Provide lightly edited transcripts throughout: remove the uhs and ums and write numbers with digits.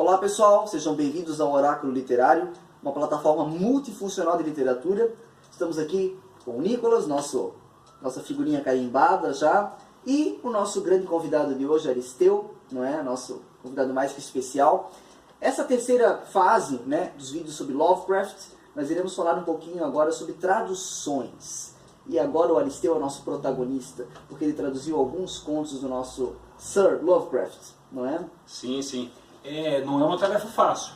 Olá pessoal, sejam bem-vindos ao Oráculo Literário, uma plataforma multifuncional de literatura. Estamos aqui com o Nicolas, nossa figurinha carimbada já, e o nosso grande convidado de hoje, Aristeu, não é? Nosso convidado mais que especial. Essa terceira fase, né, dos vídeos sobre Lovecraft, nós iremos falar um pouquinho agora sobre traduções. E agora o Aristeu é o nosso protagonista, porque ele traduziu alguns contos do nosso Sir Lovecraft, não é? Sim, sim. Não é uma tarefa fácil.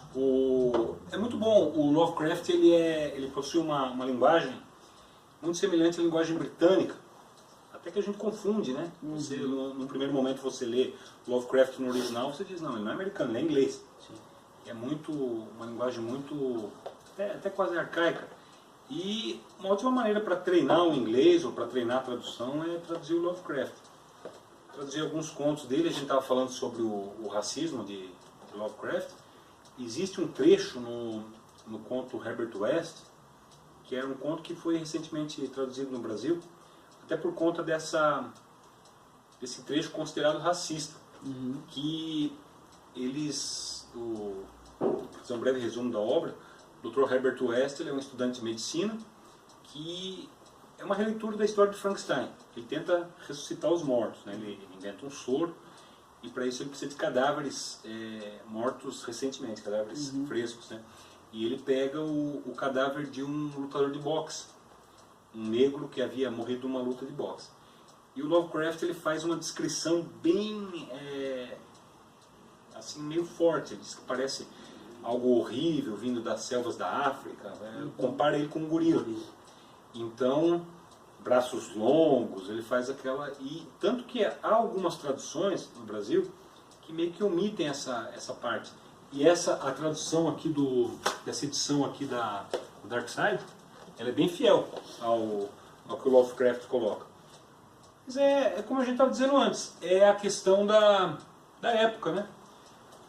É muito bom. O Lovecraft ele possui uma linguagem muito semelhante à linguagem britânica. Até que a gente confunde, né? Você, no primeiro momento você lê Lovecraft no original, você diz, não, ele não é americano, ele é inglês. Sim. É uma linguagem muito, até quase arcaica. E uma ótima maneira para treinar o inglês ou para treinar a tradução é traduzir o Lovecraft. Traduzir alguns contos dele, a gente estava falando sobre o racismo de Lovecraft. Existe um trecho no conto Herbert West, que era um conto que foi recentemente traduzido no Brasil, até por conta desse trecho considerado racista, que fazer um breve resumo da obra, o Dr. Herbert West ele é um estudante de medicina que é uma releitura da história de Frankenstein. Ele tenta ressuscitar os mortos, né? Ele inventa um soro e para isso ele precisa de cadáveres mortos recentemente, cadáveres frescos, né? E ele pega o cadáver de um lutador de boxe, um negro que havia morrido numa luta de boxe. E o Lovecraft ele faz uma descrição bem assim meio forte. Ele diz que parece algo horrível vindo das selvas da África, né? Compara ele com um gorila. Então, braços longos, ele faz aquela... E tanto que há algumas traduções no Brasil que meio que omitem essa parte. E a tradução aqui dessa edição aqui da Dark Side, ela é bem fiel ao que o Lovecraft coloca. Mas é como a gente estava dizendo antes, é a questão da época, né?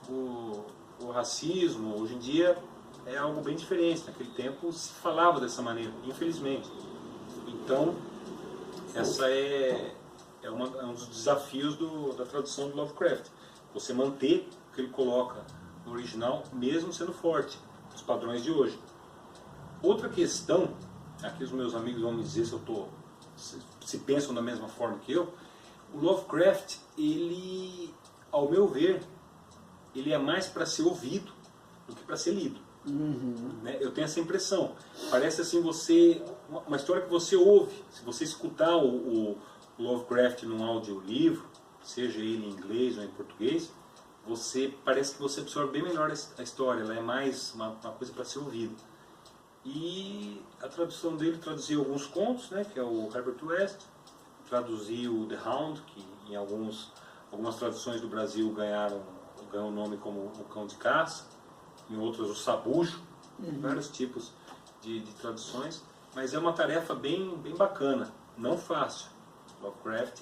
O racismo, hoje em dia, é algo bem diferente. Naquele tempo se falava dessa maneira, infelizmente. Então, essa é um dos desafios da tradução do Lovecraft. Você manter o que ele coloca no original, mesmo sendo forte, os padrões de hoje. Outra questão, aqui os meus amigos vão me dizer se pensam da mesma forma que eu, o Lovecraft, ele, ao meu ver, ele é mais para ser ouvido do que para ser lido. Né? Eu tenho essa impressão. Parece assim uma história que você ouve. Se você escutar o Lovecraft num audiolivro, seja ele em inglês ou em português, parece que você absorve bem melhor a história. Ela é mais uma coisa para ser ouvida. E a tradução dele traduziu alguns contos, né, que é o Herbert West, traduziu The Hound, que em algumas traduções do Brasil ganhou o nome como o Cão de Caça, em outras o Sabujo, vários tipos de traduções, mas é uma tarefa bem bacana, não fácil. Lovecraft,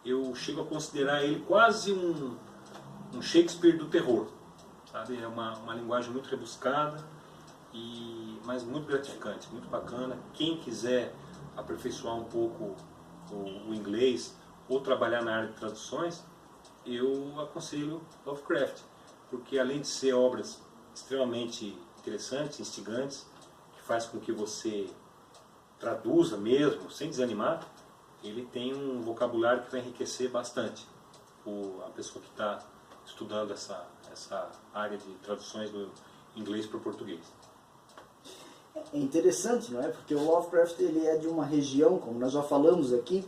eu chego a considerar ele quase um Shakespeare do terror, sabe? É uma linguagem muito rebuscada, mas muito gratificante, muito bacana. Quem quiser aperfeiçoar um pouco o inglês ou trabalhar na área de traduções, eu aconselho Lovecraft, porque além de ser obras extremamente interessantes, instigantes, que faz com que você traduza mesmo, sem desanimar, ele tem um vocabulário que vai enriquecer bastante a pessoa que está estudando essa área de traduções do inglês para o português. É interessante, não é? Porque o Lovecraft ele é de uma região, como nós já falamos aqui,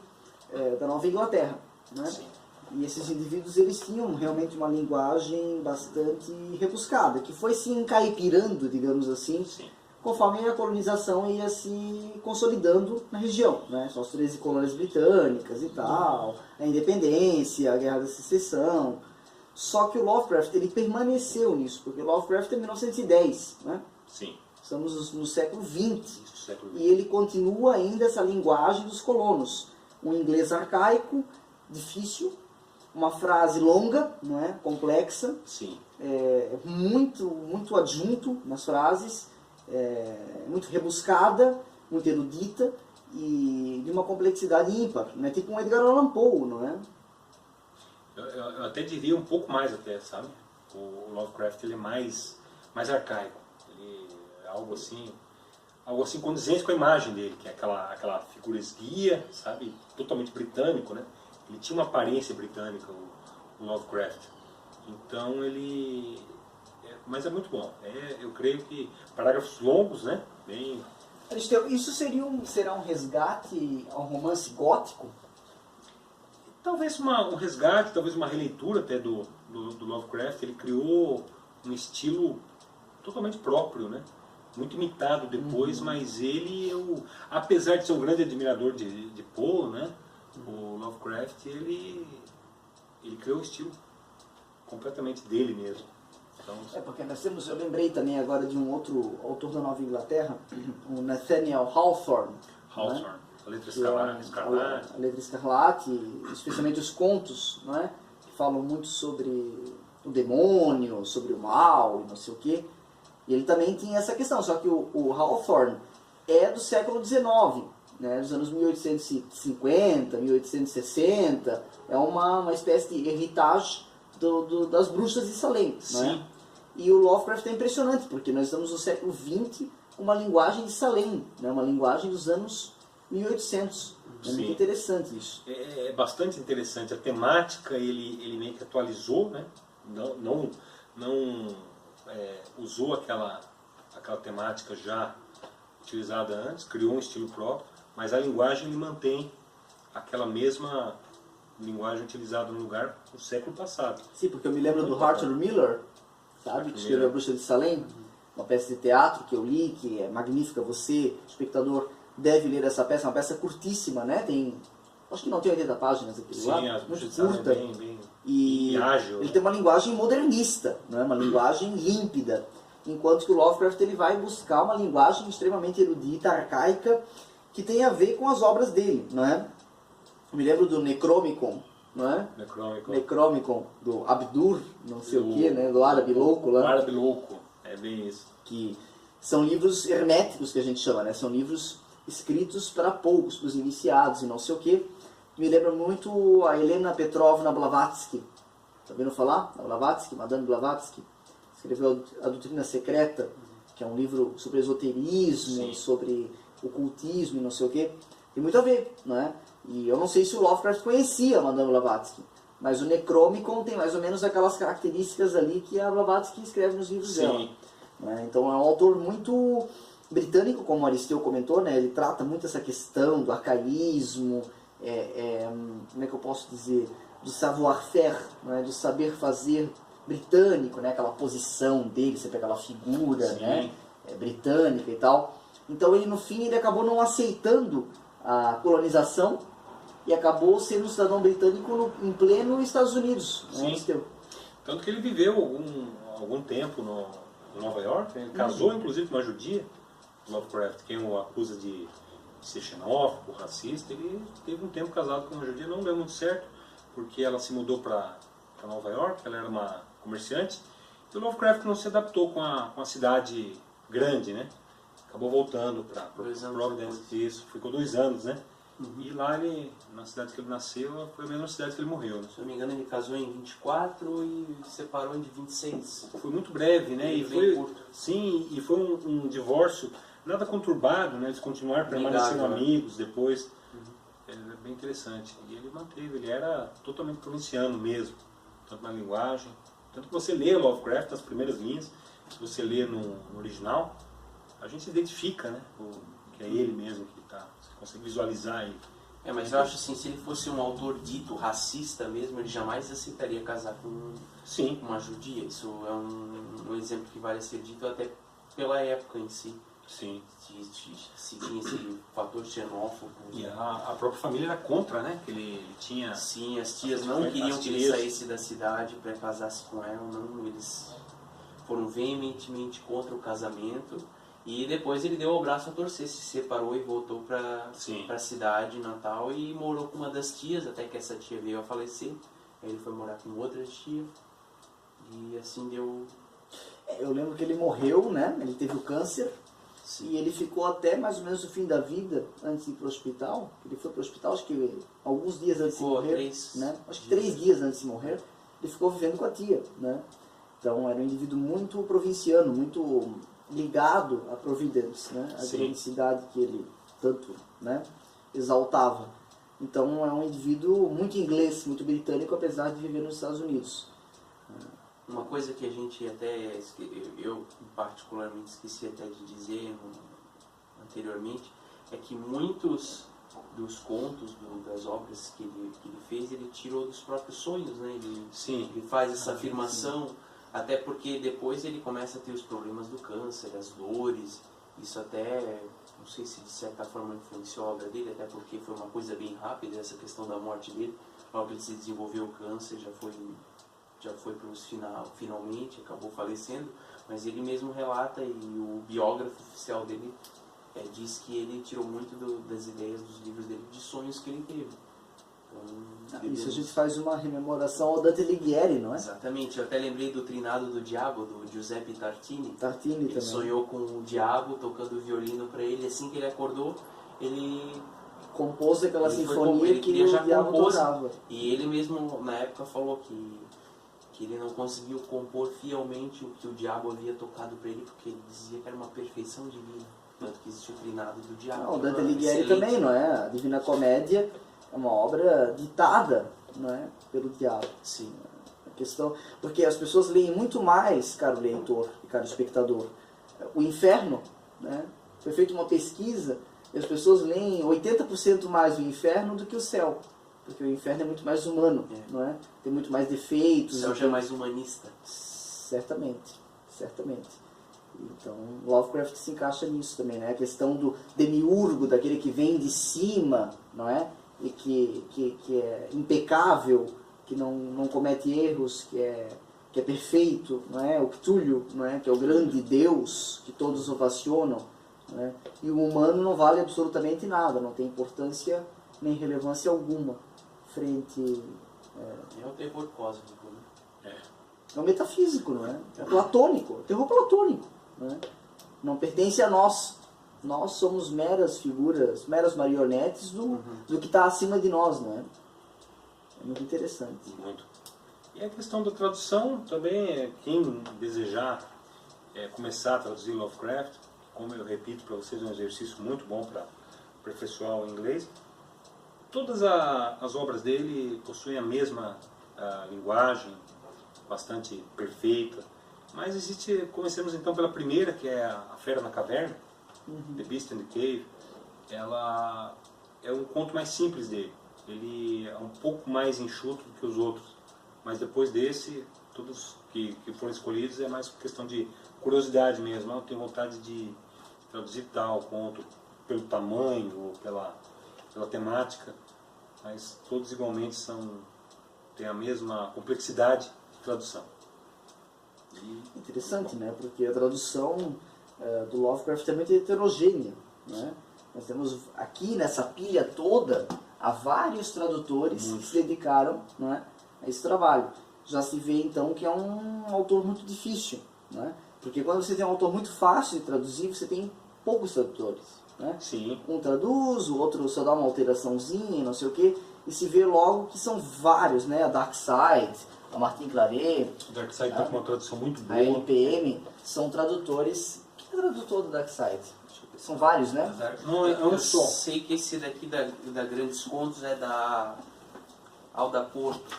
da Nova Inglaterra, né? Sim. E esses indivíduos eles tinham realmente uma linguagem bastante rebuscada, que foi se encaipirando, digamos assim, sim, conforme a colonização ia se consolidando na região, né? São as 13 colônias britânicas e tal, a independência, a guerra da secessão. Só que o Lovecraft ele permaneceu nisso, porque o Lovecraft é 1910, né? Sim. Estamos no século XX. E ele continua ainda essa linguagem dos colonos. Um inglês arcaico, difícil, uma frase longa, não é? Complexa, sim, muito adjunto nas frases, muito rebuscada, muito erudita e de uma complexidade ímpar, né? Tipo um Edgar Allan Poe, não é? Eu até diria um pouco mais até, sabe? O Lovecraft ele é mais arcaico. Ele é algo assim condizente com a imagem dele, que é aquela figura esguia, sabe? Totalmente britânico, né? Ele tinha uma aparência britânica, o Lovecraft. Então mas é muito bom. Eu creio que parágrafos longos, né? Bem... Isso será um resgate ao romance gótico? Talvez um resgate, talvez uma releitura até do Lovecraft. Ele criou um estilo totalmente próprio, né? Muito imitado depois, mas apesar de ser um grande admirador de Poe, né? O Lovecraft, ele criou um estilo completamente dele mesmo. Então, porque eu lembrei também agora de um outro autor da Nova Inglaterra, o Nathaniel Hawthorne. Hawthorne, a Letra Escarlate. A Letra Escarlate, especialmente os contos, não é? Que falam muito sobre o demônio, sobre o mal e não sei o quê. E ele também tinha essa questão, só que o Hawthorne é do século XIX, né, dos anos 1850, 1860, é uma espécie de heritage das bruxas de Salem. Né? E o Lovecraft é impressionante, porque nós estamos no século XX com uma linguagem de Salem, né, uma linguagem dos anos 1800. É muito interessante isso. É bastante interessante. A temática ele meio que atualizou, né? Não usou aquela temática já utilizada antes, criou um estilo próprio, mas a linguagem ele mantém aquela mesma linguagem utilizada no lugar no século passado. Sim, porque eu me lembro do Arthur Miller, sabe, que escreveu A Bruxa de Salem, uma peça de teatro que eu li, que é magnífica. Você, espectador, deve ler essa peça, uma peça curtíssima, né? Acho que não tem 80 páginas aqui lá, muito curta. E ágil, ele tem uma linguagem modernista, né? Uma linguagem límpida, enquanto que o Lovecraft ele vai buscar uma linguagem extremamente erudita, arcaica, que tem a ver com as obras dele, não é? Eu me lembro do Necronomicon, não é? Necronomicon do Abdur, não sei o que, né? Do árabe louco lá. O árabe louco, é bem isso. Que são livros herméticos que a gente chama, né? São livros escritos para poucos, para os iniciados e não sei o que. Me lembra muito a Helena Petrovna Blavatsky. Está ouvindo falar? A Blavatsky, Madame Blavatsky. Escreveu A Doutrina Secreta, que é um livro sobre esoterismo, sobre ocultismo e não sei o que. Tem muito a ver, não é? E eu não sei se o Lovecraft conhecia a Madame Blavatsky, mas o Necronomicon tem mais ou menos aquelas características ali que a Blavatsky escreve nos livros dela. Né? Então é um autor muito britânico, como o Aristeu comentou, né? Ele trata muito essa questão do arcaísmo, como é que eu posso dizer, do savoir-faire, né? Do saber fazer britânico, né? Aquela posição dele, sempre aquela figura, né? Britânica e tal. Então ele no fim ele acabou não aceitando a colonização e acabou sendo um cidadão britânico em pleno Estados Unidos. Né? Aristeu? Tanto que ele viveu algum tempo no Nova York, né? Ele casou inclusive com uma judia. Lovecraft, quem o acusa de ser xenófobo, racista, ele teve um tempo casado com uma judia, não deu muito certo, porque ela se mudou para Nova York, ela era uma comerciante, e o Lovecraft não se adaptou com a cidade grande, né? Acabou voltando para Providence, isso, ficou 2 anos, né? E lá na cidade que ele nasceu, foi a mesma cidade que ele morreu. Né? Se não me engano, ele casou em 24 e separou em 26. Foi muito breve, né? E foi curto. Sim, e foi um divórcio nada conturbado, né? Eles continuaram permanecendo amigos depois. É bem interessante. E ele manteve, ele era totalmente provinciano mesmo, tanto na linguagem. Tanto que você lê Lovecraft nas primeiras linhas, se você lê no original, a gente identifica, né? Que é ele mesmo que está. Você consegue visualizar ele. Mas eu acho assim, se ele fosse um autor dito racista mesmo, ele jamais aceitaria casar com uma judia. Isso é um exemplo que vale ser dito até pela época em si. Sim. Se tinha esse fator xenófobo. E a própria família era contra, né? Que ele tinha... Sim, as tias não queriam que ele saísse da cidade para casasse com ela, não. Eles foram veementemente contra o casamento. E depois ele deu o braço a torcer, se separou e voltou para a cidade natal e morou com uma das tias, até que essa tia veio a falecer. Aí ele foi morar com outra tia e assim deu... Eu lembro que ele morreu, né? Ele teve o câncer. Sim. E ele ficou até mais ou menos o fim da vida, antes de ir para o hospital. Ele foi para o hospital, acho que alguns dias antes de morrer. Né? Acho que 3 dias antes de morrer. Ele ficou vivendo com a tia, né? Então era um indivíduo muito provinciano, muito ligado a Providence, né? A grande cidade que ele tanto, né, exaltava. Então é um indivíduo muito inglês, muito britânico, apesar de viver nos Estados Unidos. Uma coisa que a gente até, eu particularmente esqueci até de dizer anteriormente, é que muitos dos contos, das obras que ele fez, ele tirou dos próprios sonhos, né? Ele faz essa afirmação, até porque depois ele começa a ter os problemas do câncer, as dores, isso até, não sei se de certa forma influenciou a obra dele, até porque foi uma coisa bem rápida, essa questão da morte dele, logo que ele se desenvolveu o câncer, já foi para os finalmente, acabou falecendo, mas ele mesmo relata, e o biógrafo oficial dele diz que ele tirou muito das ideias dos livros dele, de sonhos que ele teve. Então, isso a gente faz uma rememoração ao Dante Alighieri, não é? Exatamente, eu até lembrei do Trinado do Diabo, do Giuseppe Tartini. Tartini ele também. Sonhou com o diabo tocando violino para ele, assim que ele acordou, ele compôs aquela sinfonia que o diabo tocava. E ele mesmo, na época, falou que ele não conseguiu compor fielmente o que o diabo havia tocado para ele, porque ele dizia que era uma perfeição divina. Tanto que existe o Trinado do Diabo. Não, o Dante Alighieri também, não é? A Divina Comédia é uma obra ditada, não é, pelo diabo. Sim. A questão, porque as pessoas leem muito mais, caro leitor e caro espectador, o inferno, né? Foi feita uma pesquisa e as pessoas leem 80% mais o inferno do que o céu. Porque o inferno é muito mais humano, não é? Tem muito mais defeitos. O céu já é mais humanista. Certamente, certamente. Então, Lovecraft se encaixa nisso também, né? A questão do demiurgo, daquele que vem de cima, não é? E que é impecável, que não comete erros, que é perfeito, não é? O Cthulhu, não é? Que é o grande Deus que todos ovacionam, não é? E o humano não vale absolutamente nada, não tem importância nem relevância alguma frente... É o terror cósmico, né? É o metafísico, não é? É platônico, é o terror platônico. Não pertence a nós. Nós somos meras figuras, meras marionetes do que está acima de nós, não é? É muito interessante. Muito. E a questão da tradução também, quem desejar começar a traduzir Lovecraft, como eu repito para vocês, é um exercício muito bom para aperfeiçoar o inglês. Todas as obras dele possuem a mesma linguagem, bastante perfeita. Mas comecemos então pela primeira, que é A Fera na Caverna, The Beast in the Cave. Ela é um conto mais simples dele. Ele é um pouco mais enxuto do que os outros. Mas depois desse, todos que foram escolhidos é mais questão de curiosidade mesmo. Eu tenho vontade de traduzir tal conto pelo tamanho ou pela temática. Mas todos igualmente têm a mesma complexidade de tradução. Interessante, né? Porque a tradução do Lovecraft é muito heterogênea, né? Nós temos aqui nessa pilha toda há vários tradutores que se dedicaram, não é, a esse trabalho. Já se vê então que é um autor muito difícil, né? Porque quando você tem um autor muito fácil de traduzir, você tem poucos tradutores, né? Sim. Um traduz, o outro só dá uma alteraçãozinha, não sei o quê, e se vê logo que são vários, né? A Dark Side, a Martin Claret, o Dark Side está com uma tradução muito boa. a LPM, são tradutores. Quem é tradutor do Dark Side? São vários, né? Não, é um só. Eu sei que esse daqui da Grandes Contos é da Alda Porto.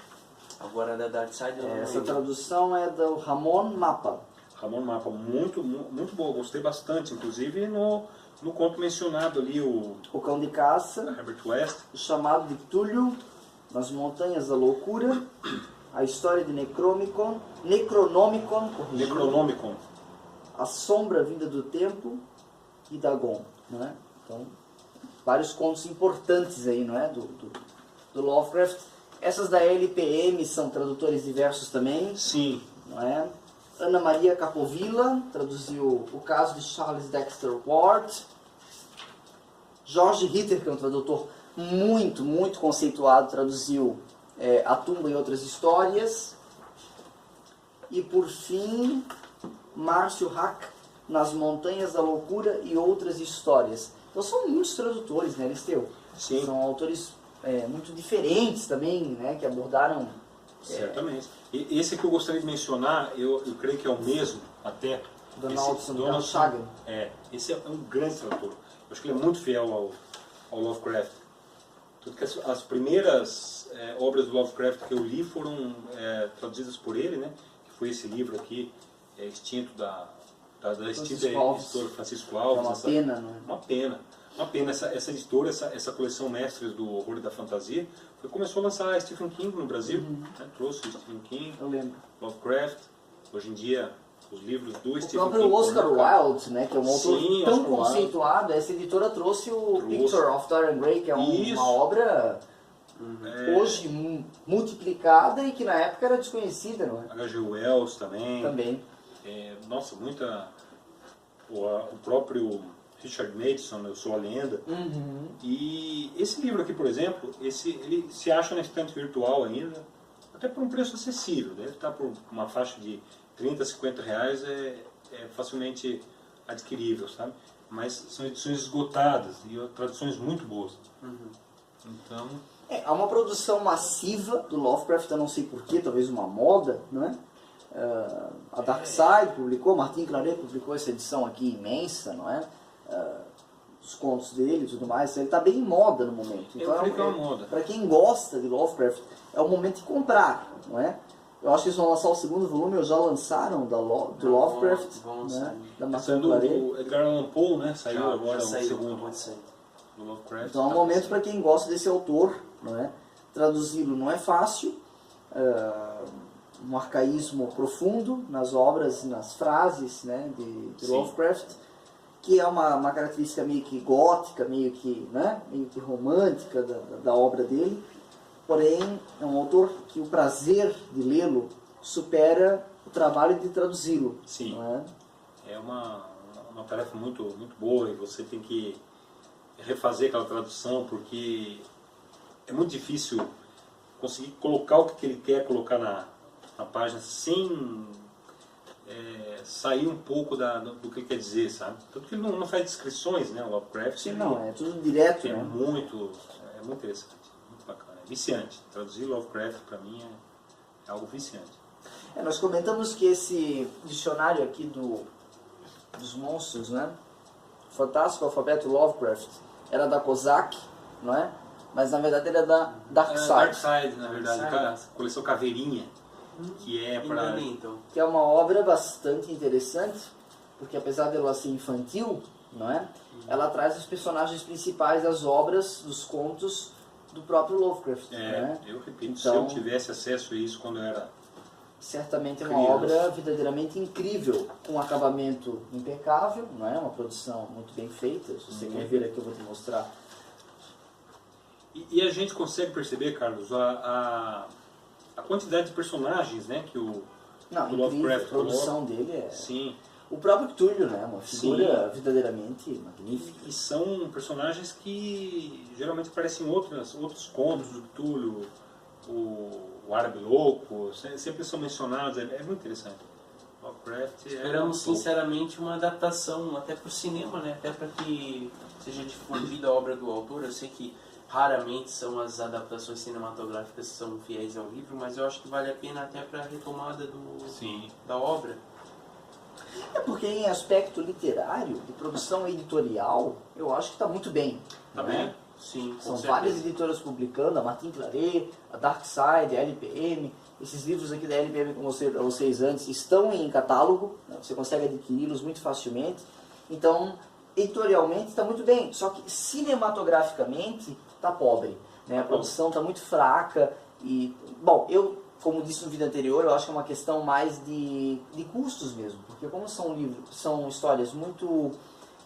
Agora da Dark Side eu não Essa lembro. tradução é do Ramon Mapa. Ramon Mapa, muito boa. Gostei bastante, inclusive no conto mencionado ali, o O Cão de Caça, Herbert West. o chamado de Cthulhu, nas Montanhas da Loucura, a história de Necronomicon, corrigindo, Necronomicon. a Sombra Vinda do Tempo e Dagon, não é? Então, vários contos importantes aí, não é? Do Lovecraft. Essas da LPM são tradutores diversos também, Sim. não é? Ana Maria Capovilla traduziu O Caso de Charles Dexter Ward. Jorge Ritter, que é um tradutor muito conceituado, traduziu A Tumba e Outras Histórias. E por fim, Márcio Hack, Nas Montanhas da Loucura e Outras Histórias. Então são muitos tradutores, né, Aristeu? Sim. São autores muito diferentes também, né, que abordaram Certamente. E esse que eu gostaria de mencionar, eu creio que é o mesmo, até. Donaldson Sagan. Esse é um grande tradutor. Eu acho que ele é muito fiel ao Lovecraft. Tudo que as primeiras obras do Lovecraft que eu li foram traduzidas por ele, né? Que foi esse livro aqui, extinto da extinta editora Francisco Alves. É uma pena, não é? Uma pena. Essa editora, essa coleção Mestres do Horror e da Fantasia, começou a lançar Stephen King no Brasil. Né? Trouxe Stephen King, eu lembro. Lovecraft. Hoje em dia, os livros do Stephen King. O próprio Oscar Wilde, né, que é um autor tão conceituado, essa editora trouxe o Picture of Dorian Gray, que é uma obra hoje multiplicada e que na época era desconhecida, não é? H.G. Wells também. Nossa, o próprio Richard Matheson, Eu Sou a Lenda. E esse livro aqui, por exemplo, ele se acha na estante virtual ainda, até por um preço acessível, deve estar por uma faixa de 30, 50 reais, é facilmente adquirível, sabe? Mas são edições esgotadas e traduções muito boas. Então... há uma produção massiva do Lovecraft, eu não sei porquê, talvez uma moda, não é? A Dark Side publicou, Martin Claret publicou essa edição aqui imensa, não é? Os contos dele e tudo mais, ele está bem em moda no momento. Então, para quem gosta de Lovecraft, é o momento de comprar, não é? Eu acho que eles vão lançar o segundo volume, ou já lançaram, do Lovecraft, né? Da Martin Claret. O Edgar Allan Poe, né? Saiu agora o segundo do Lovecraft. Então é um momento para quem gosta desse autor, não é? Traduzi-lo não é fácil, um arcaísmo profundo nas obras, nas frases, né, de Lovecraft, que é uma característica meio que gótica, meio que romântica da obra dele. Porém, é um autor que o prazer de lê-lo supera o trabalho de traduzi-lo. Sim, não é uma tarefa muito, muito boa, e você tem que refazer aquela tradução, porque é muito difícil conseguir colocar o que ele quer colocar na página sem sair um pouco do que ele quer dizer, sabe? Tanto que ele não faz descrições, né, o Lovecraft. Sim, é tudo direto, né? Muito interessante, muito bacana. É viciante. Traduzir Lovecraft, para mim, é algo viciante. Nós comentamos que esse dicionário aqui dos monstros, né? Fantástico Alfabeto Lovecraft, era da Kozak, não é? Mas na verdade ele é da Dark Side. Dark Side, na verdade, coleção Caveirinha, que é para... Que é uma obra bastante interessante, porque apesar dela ser infantil, não é? Ela traz os personagens principais das obras, dos contos do próprio Lovecraft. Né? Eu repito, então, se eu tivesse acesso a isso quando eu era... Certamente é uma obra verdadeiramente incrível, com um acabamento impecável, não é? Uma produção muito bem feita. Se você quer ver aqui, eu vou te mostrar. E a gente consegue perceber, Carlos, a quantidade de personagens, né, que o Lovecraft, a produção dele é... Sim. O próprio Cthulhu, né? Uma figura verdadeiramente magnífica. E são personagens que geralmente aparecem em outros contos do Cthulhu, o Árabe Louco, sempre são mencionados, é muito interessante. Lovecraft Esperamos sinceramente uma adaptação até para o cinema, né? Até para que seja difundida a obra do autor. Eu sei que raramente são as adaptações cinematográficas que são fiéis ao livro, mas eu acho que vale a pena até para a retomada da obra. É porque em aspecto literário, de produção editorial, eu acho que está muito bem. Está bem? Sim, são várias editoras publicando, a Martin Claret, a Dark Side, a LPM. Esses livros aqui da LPM, como eu mostrei para vocês antes, estão em catálogo, né? Você consegue adquiri-los muito facilmente. Então, editorialmente está muito bem, só que cinematograficamente está pobre, né? A produção está muito fraca e, bom, como disse no vídeo anterior, eu acho que é uma questão mais de custos mesmo, porque como são histórias muito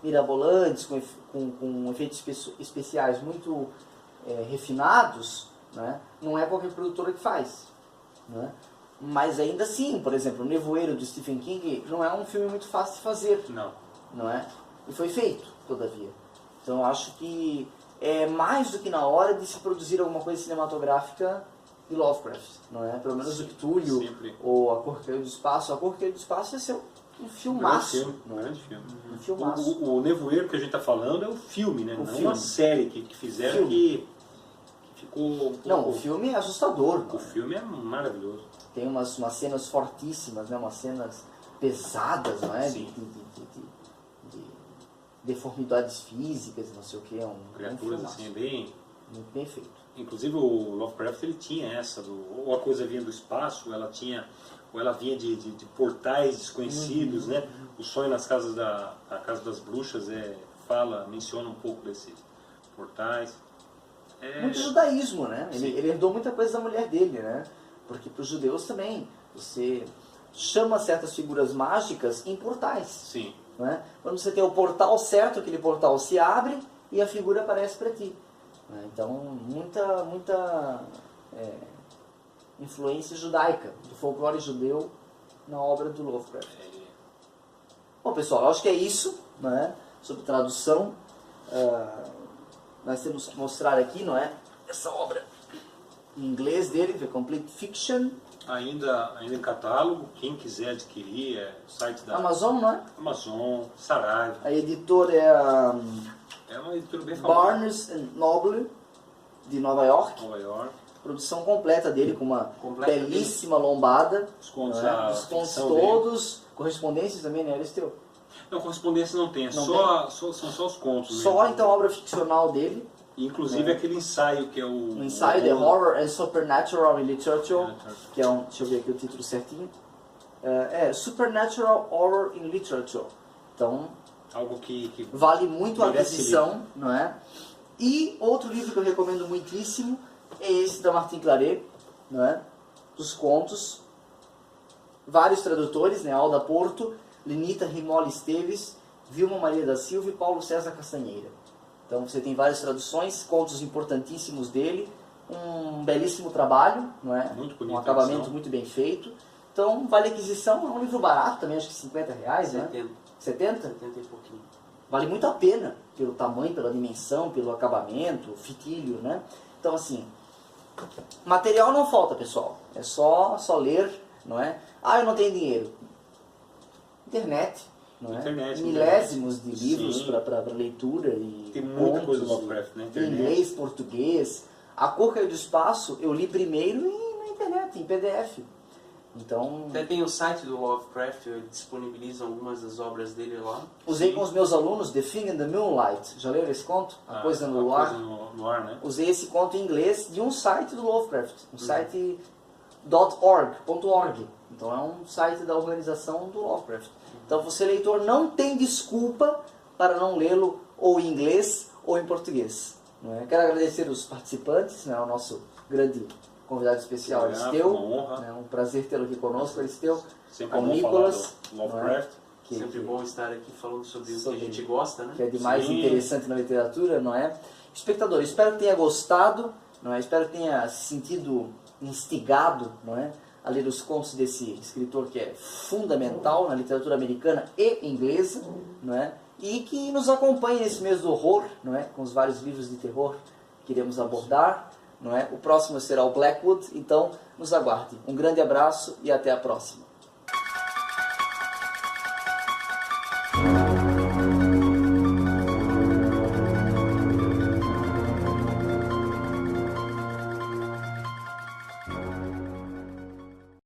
mirabolantes, com efeitos especiais muito refinados, né? Não é qualquer produtora que faz, né? Mas ainda assim, por exemplo, O Nevoeiro do Stephen King não é um filme muito fácil de fazer, não é? E foi feito, todavia. Então eu acho que é mais do que na hora de se produzir alguma coisa cinematográfica de Lovecraft, não é? Pelo menos o Cthulhu ou A Cor que Caiu do Espaço. A Cor que Caiu do Espaço ia ser um filmaço. Grande filme. Um filmaço. O Nevoeiro que a gente está falando é o filme, né? Não é uma série que fizeram que ficou um pouco... Não, o filme é assustador. O filme é maravilhoso. Tem umas cenas fortíssimas, né? Umas cenas pesadas, não é? Sim. De deformidades físicas, não sei o que. Criaturas assim, bem... Muito bem feito. Inclusive o Lovecraft ele tinha essa, ou a coisa vinha do espaço, ou ela vinha de portais desconhecidos, né? O Sonho nas Casas a Casa das Bruxas menciona um pouco desses portais. Muito judaísmo, né? Sim. Ele herdou muita coisa da mulher dele, né? Porque para os judeus também, você chama certas figuras mágicas em portais. Sim. Né? Quando você tem o portal certo, aquele portal se abre e a figura aparece para ti. Então, muita influência judaica, do folclore judeu na obra do Lovecraft. Bom, pessoal, eu acho que é isso, né? Sobre tradução. Nós temos que mostrar aqui, não é? Essa obra em inglês dele, The Complete Fiction. Ainda em catálogo, quem quiser adquirir, o site da Amazon, não é? Amazon, Saraiva. A editora é a É uma editora bem famosa. Barnes Noble, de Nova York. Nova York. Produção completa dele, com uma belíssima lombada. Os contos, Os contos todos, correspondências também, né, Aristeu? Não, correspondência não tem, Não são só os contos. Só, mesmo. então, a obra ficcional dele. Inclusive aquele ensaio que é o... O ensaio The Horror and Supernatural in Literature, que é deixa eu ver aqui o título certinho. Supernatural Horror in Literature. Então, algo que vale muito a merece aquisição, não é? E outro livro que eu recomendo muitíssimo é esse da Martin Claret, não é? Os contos, vários tradutores, né? Alda Porto, Lenita Rimoli Esteves, Vilma Maria da Silva e Paulo César Castanheira. Então você tem várias traduções, contos importantíssimos dele, um belíssimo trabalho, não é? Muito bonito, Um acabamento muito bem feito. Então vale a aquisição, é um livro barato também, acho que R$50, né? 70? 70 e pouquinho. Vale muito a pena, pelo tamanho, pela dimensão, pelo acabamento, fitilho, né? Então assim, material não falta, pessoal. É só ler, não é? Ah, eu não tenho dinheiro. Internet, não é? Internet, Milésimos de livros Sim. para leitura e tem muita coisa contos, do Lovecraft na em internet. inglês, português. A Cor Caiu do Espaço eu li primeiro na internet, em PDF. Então, Até tem o site do Lovecraft, ele disponibiliza algumas das obras dele lá. usei Sim. com os meus alunos The Thing in the Moonlight. Já leram esse conto? A Coisa no Luar? Coisa no ar, né? Usei esse conto em inglês de um site do Lovecraft, um site .org. Então é um site da organização do Lovecraft. Então você, leitor, não tem desculpa para não lê-lo ou em inglês ou em português. Não é? Quero agradecer os participantes, né, o nosso grande convidado especial, Aristeu. Uma honra. É um prazer tê-lo aqui conosco, Aristeu. Sempre Ao bom Nicolas, falar do Lovecraft. Sempre bom estar aqui falando sobre o que a sobre- gente gosta, né? Que é de mais Sim. interessante na literatura, não é? Espectador, espero que tenha gostado, não é? Espero que tenha se sentido instigado, não é? A ler os contos desse escritor que é fundamental na literatura americana e inglesa, não é? E que nos acompanhe nesse mês do horror, não é? Com os vários livros de terror que iremos abordar, não é? O próximo será o Blackwood, então nos aguarde. Um grande abraço e até a próxima.